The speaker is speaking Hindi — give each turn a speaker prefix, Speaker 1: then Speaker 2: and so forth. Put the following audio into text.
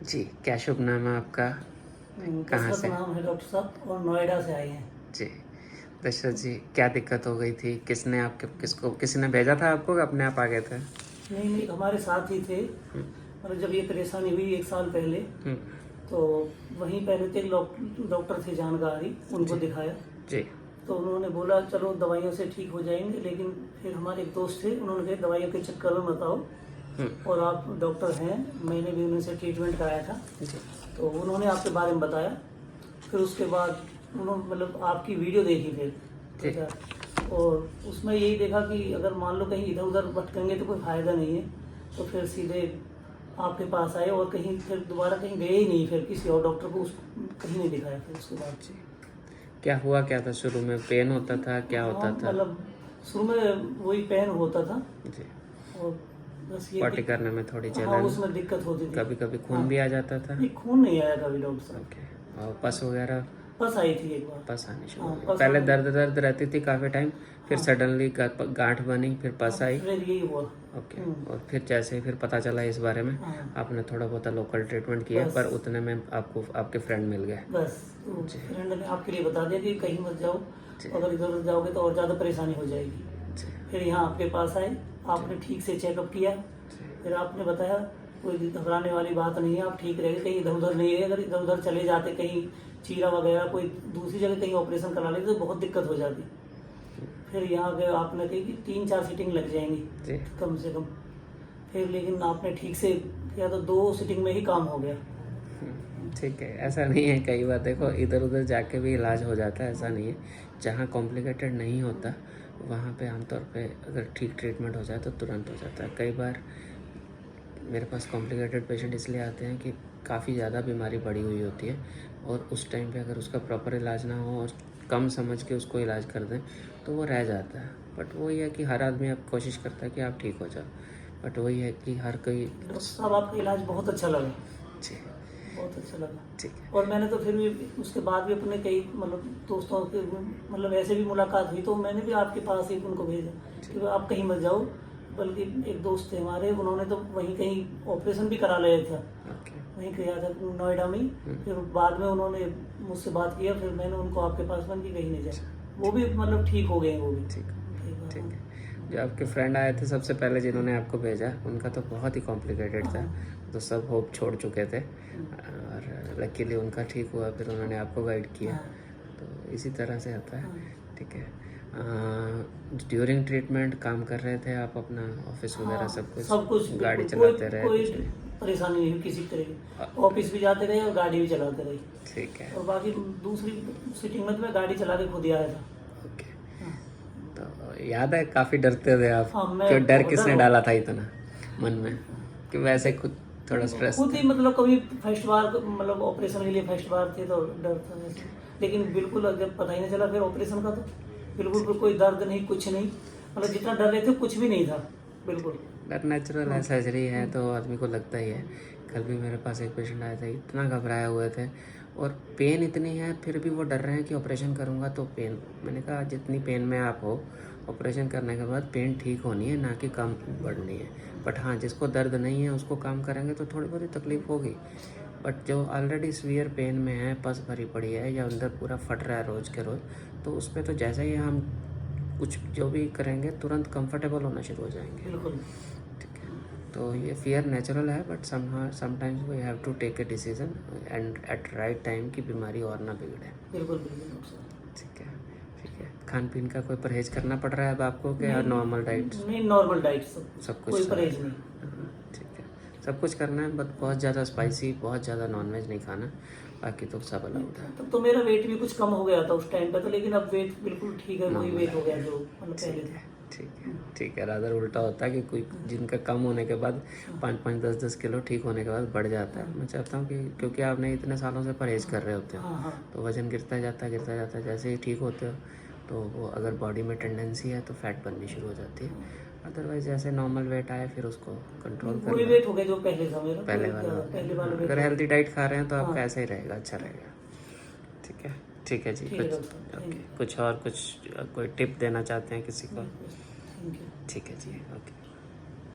Speaker 1: जी, क्या शुभ नाम है आपका? कहाँ
Speaker 2: दशरथ
Speaker 1: से?
Speaker 2: नाम है डॉक्टर साहब और नोएडा से आए हैं।
Speaker 1: जी, दशरथ जी, क्या दिक्कत हो गई थी? किसने आपके किसी ने भेजा था आपको कि अपने आप आ गए थे?
Speaker 2: नहीं नहीं, हमारे साथ ही थे।
Speaker 1: हुँ,
Speaker 2: मतलब जब ये परेशानी हुई 1 साल पहले,
Speaker 1: हुँ,
Speaker 2: तो वहीं पहले थे डॉक्टर थे जानकारी, उनको
Speaker 1: जी,
Speaker 2: दिखाया।
Speaker 1: जी,
Speaker 2: तो उन्होंने बोला चलो दवाइयों से ठीक हो जाएंगे, लेकिन फिर हमारे एक दोस्त थे, उन्होंने कहा दवाइयों के चक्कर में बताओ,
Speaker 1: हुँ,
Speaker 2: और आप डॉक्टर हैं, मैंने भी उनसे ट्रीटमेंट कराया था,
Speaker 1: जी,
Speaker 2: तो उन्होंने आपके बारे में बताया। फिर उसके बाद उन्होंने मतलब आपकी वीडियो देखी फिर
Speaker 1: जी,
Speaker 2: प्रचार, और उसमें यही देखा कि अगर मान लो कहीं इधर उधर भटकेंगे तो कोई फ़ायदा नहीं है, तो फिर सीधे आपके पास आए, और कहीं फिर दोबारा कहीं गए ही नहीं, फिर किसी और डॉक्टर को कहीं नहीं दिखाया फिर उसके बाद।
Speaker 1: जी। क्या हुआ क्या था शुरू में? पेन होता था, क्या
Speaker 2: हाँ
Speaker 1: होता था?
Speaker 2: मतलब शुरू में वही पेन होता था,
Speaker 1: जी,
Speaker 2: और बस ये
Speaker 1: पॉटी करने में थोड़ी
Speaker 2: हाँ
Speaker 1: जलन,
Speaker 2: उसमें दिक्कत होती थी।
Speaker 1: कभी-कभी खून
Speaker 2: हाँ
Speaker 1: भी आ जाता था?
Speaker 2: नहीं, खून नहीं आया कभी डॉक्टर साहब।
Speaker 1: ओके, और पस वगैरह?
Speaker 2: बस आई थी एक बार।
Speaker 1: पस आनी शुरू
Speaker 2: हाँ
Speaker 1: हो गई।
Speaker 2: बस
Speaker 1: पहले
Speaker 2: आने।
Speaker 1: दर्द रहती थी काफ़ी टाइम, फिर
Speaker 2: हाँ
Speaker 1: सडनली गाँठ बनी, फिर पस
Speaker 2: अब
Speaker 1: आई?
Speaker 2: फिर यही हुआ।
Speaker 1: ओके, और फिर जैसे ही फिर पता चला इस बारे में,
Speaker 2: हाँ
Speaker 1: आपने थोड़ा बहुत लोकल ट्रीटमेंट किया,
Speaker 2: बस
Speaker 1: पर उतने में आपको आपके फ्रेंड मिल गए?
Speaker 2: बस तो
Speaker 1: जी,
Speaker 2: फ्रेंड ने आपके लिए बता दिया कि कहीं मत जाओ,
Speaker 1: जी,
Speaker 2: अगर इधर उधर जाओगे तो और ज़्यादा परेशानी हो जाएगी।
Speaker 1: जी,
Speaker 2: फिर यहाँ आपके पास आए, आपने ठीक से चेकअप किया,
Speaker 1: जी,
Speaker 2: फिर आपने बताया कोई घबराने वाली बात नहीं है, आप ठीक रहेंगे, कहीं इधर उधर नहीं है, अगर इधर उधर चले जाते कहीं चीरा वगैरह कोई दूसरी जगह कहीं ऑपरेशन करा लेते तो बहुत दिक्कत हो जाती। फिर यहाँ पे आपने कही कि 3-4 सीटिंग लग जाएंगी
Speaker 1: जी।
Speaker 2: कम से कम, फिर लेकिन आपने ठीक से किया तो 2 सीटिंग में ही काम हो गया।
Speaker 1: ठीक है, ऐसा नहीं है, कई बार देखो इधर उधर जाके भी इलाज हो जाता है, ऐसा नहीं है। जहाँ कॉम्प्लिकेटेड नहीं होता, वहाँ पे आमतौर पे अगर ठीक ट्रीटमेंट हो जाए तो तुरंत हो जाता है। कई बार मेरे पास कॉम्प्लिकेटेड पेशेंट इसलिए आते हैं कि काफ़ी ज़्यादा बीमारी बढ़ी हुई होती है, और उस टाइम पे अगर उसका प्रॉपर इलाज ना हो और कम समझ के उसको इलाज कर दें तो वो रह जाता है। बट वही है कि हर आदमी अब कोशिश करता है कि आप ठीक हो जाओ, बट वही है कि हर कोई।
Speaker 2: डॉक्टर साहब आपका इलाज बहुत अच्छा लगा,
Speaker 1: जी,
Speaker 2: बहुत अच्छा लगा।
Speaker 1: ठीक है,
Speaker 2: और मैंने तो फिर भी उसके बाद भी अपने कई मतलब दोस्तों के मतलब ऐसे भी मुलाकात हुई, तो मैंने भी आपके पास ही उनको भेजा कि आप कहीं मत जाओ, बल्कि एक दोस्त थे हमारे, उन्होंने तो वहीं कहीं ऑपरेशन भी करा लिया था,
Speaker 1: ओके,
Speaker 2: वहीं किया था नोएडा में ही। फिर बाद में उन्होंने मुझसे बात किया, फिर मैंने उनको आपके पास बन कि कहीं नहीं जाए, वो भी मतलब ठीक हो गए वो भी।
Speaker 1: ठीक
Speaker 2: ठीक है,
Speaker 1: ठीक
Speaker 2: हाँ।
Speaker 1: है। जो आपके फ्रेंड आए थे सबसे पहले जिन्होंने आपको भेजा, उनका तो बहुत ही कॉम्प्लिकेटेड था,
Speaker 2: हाँ
Speaker 1: तो सब होप छोड़ चुके थे, और लकीली उनका ठीक हुआ, फिर उन्होंने आपको गाइड किया।
Speaker 2: हाँ
Speaker 1: तो इसी तरह से होता है।
Speaker 2: हाँ
Speaker 1: ठीक है। ड्यूरिंग ट्रीटमेंट काम कर रहे थे आप अपना ऑफिस वगैरह
Speaker 2: हाँ,
Speaker 1: सब
Speaker 2: सब कुछ
Speaker 1: कुछ गाड़ी
Speaker 2: बिल्कुल, कोई
Speaker 1: चलाते रहे
Speaker 2: कोई
Speaker 1: कुछ भी?
Speaker 2: परेशानी नहीं हुई किसी तरह की।
Speaker 1: हाँ,
Speaker 2: ऑफिस भी जाते रहे और गाड़ी भी चलाते रहे,
Speaker 1: ठीक है,
Speaker 2: और बाकी दूसरी सीटिंग में तो मैं गाड़ी चला के खुद ही आया था।
Speaker 1: ओके।
Speaker 2: हाँ
Speaker 1: तो याद है काफ़ी डरते थे आप?
Speaker 2: हाँ, मैं
Speaker 1: क्यों, डर
Speaker 2: बहुत
Speaker 1: किसने
Speaker 2: डर
Speaker 1: डाला था इतना मन में, कि वैसे खुद थोड़ा स्ट्रेस
Speaker 2: खुद
Speaker 1: था?
Speaker 2: ही मतलब कभी फर्स्ट बार मतलब ऑपरेशन के लिए फर्स्ट बार थे तो डर था वैसे, लेकिन बिल्कुल जब पता ही नहीं चला फिर ऑपरेशन का, तो बिल्कुल कोई दर्द नहीं कुछ नहीं, मतलब जितना डर रहे थे कुछ भी नहीं था बिल्कुल।
Speaker 1: डर नेचुरल है, सर्जरी है तो आदमी को लगता ही है। कल भी मेरे पास एक पेशेंट आए थे, इतना घबराए हुए थे, और पेन इतनी है फिर भी वो डर रहे हैं कि ऑपरेशन करूँगा तो पेन। मैंने कहा जितनी पेन में आप हो, ऑपरेशन करने के बाद पेन ठीक होनी है, ना कि कम बढ़नी है। बट हाँ, जिसको दर्द नहीं है उसको काम करेंगे तो थोड़ी बहुत तकलीफ होगी, बट जो ऑलरेडी सीवियर पेन में है, पस भरी पड़ी है या अंदर पूरा फट रहा है रोज़ के रोज़, तो उस पर तो जैसे ही हम कुछ जो भी करेंगे तुरंत कंफर्टेबल होना शुरू हो जाएंगे।
Speaker 2: बिल्कुल
Speaker 1: ठीक है, तो ये फियर नेचुरल है, but sometimes we have to take a decision and at right time की बीमारी और ना बिगड़े।
Speaker 2: बिल्कुल बिल्कुल डॉक्टर साहब।
Speaker 1: ठीक है, ठीक है। खान पीन का कोई परहेज करना पड़ रहा है अब आपको, क्या
Speaker 2: नहीं
Speaker 1: नॉर्मल डाइट?
Speaker 2: नहीं, नॉर्मल डाइट सब
Speaker 1: सब
Speaker 2: कोई
Speaker 1: कुछ चल
Speaker 2: परहेज
Speaker 1: रहा
Speaker 2: नहीं।
Speaker 1: है? हाँ, ठीक है। सब कुछ करना है, बट बहुत ज़्यादा स्पाइसी, बहुत ज़्यादा नॉनवेज नहीं खाना, बाकी तो सब अलाउड है।
Speaker 2: तब तो मेरा वेट भी कुछ कम हो गया था उस टाइम पे तो, लेकिन अब वेट बिल्कुल ठीक है, वही
Speaker 1: नॉर्मल
Speaker 2: वेट
Speaker 1: है।
Speaker 2: हो गया जो मतलब
Speaker 1: ठीक
Speaker 2: पहले
Speaker 1: है,
Speaker 2: था।
Speaker 1: ठीक है, ठीक है। रादर उल्टा होता है कि कोई जिनका कम होने के बाद 5-5, 10-10 किलो ठीक होने के बाद बढ़ जाता है। मैं चाहता हूँ कि क्योंकि आपने इतने सालों से परहेज कर रहे होते हो,
Speaker 2: हाँ हाँ
Speaker 1: तो वज़न गिरता जाता है, गिरता जाता है। जैसे ही ठीक होते हो तो वो अगर बॉडी में टेंडेंसी है तो फैट बननी शुरू हो जाती है। अदरवाइज जैसे नॉर्मल वेट आए फिर उसको कंट्रोल
Speaker 2: वही
Speaker 1: करना।
Speaker 2: वेट हो गया जो पहले था मेरा,
Speaker 1: पहले
Speaker 2: कोई
Speaker 1: वाला
Speaker 2: ज़्यादा
Speaker 1: हो
Speaker 2: पहले
Speaker 1: गया।
Speaker 2: वाला
Speaker 1: हाँ,
Speaker 2: वेट
Speaker 1: अगर
Speaker 2: हो
Speaker 1: हेल्दी
Speaker 2: गया।
Speaker 1: डाइट खा रहे हैं तो
Speaker 2: हाँ
Speaker 1: आपका ऐसा ही रहेगा, अच्छा रहेगा। ठीक है, ठीक है जी।
Speaker 2: ठीक है
Speaker 1: कुछ
Speaker 2: डॉक्टर साहब,
Speaker 1: ओके,
Speaker 2: थैंक
Speaker 1: कुछ और कुछ कोई टिप देना चाहते हैं किसी को?
Speaker 2: यू। Thank you.
Speaker 1: ठीक है जी, ओके।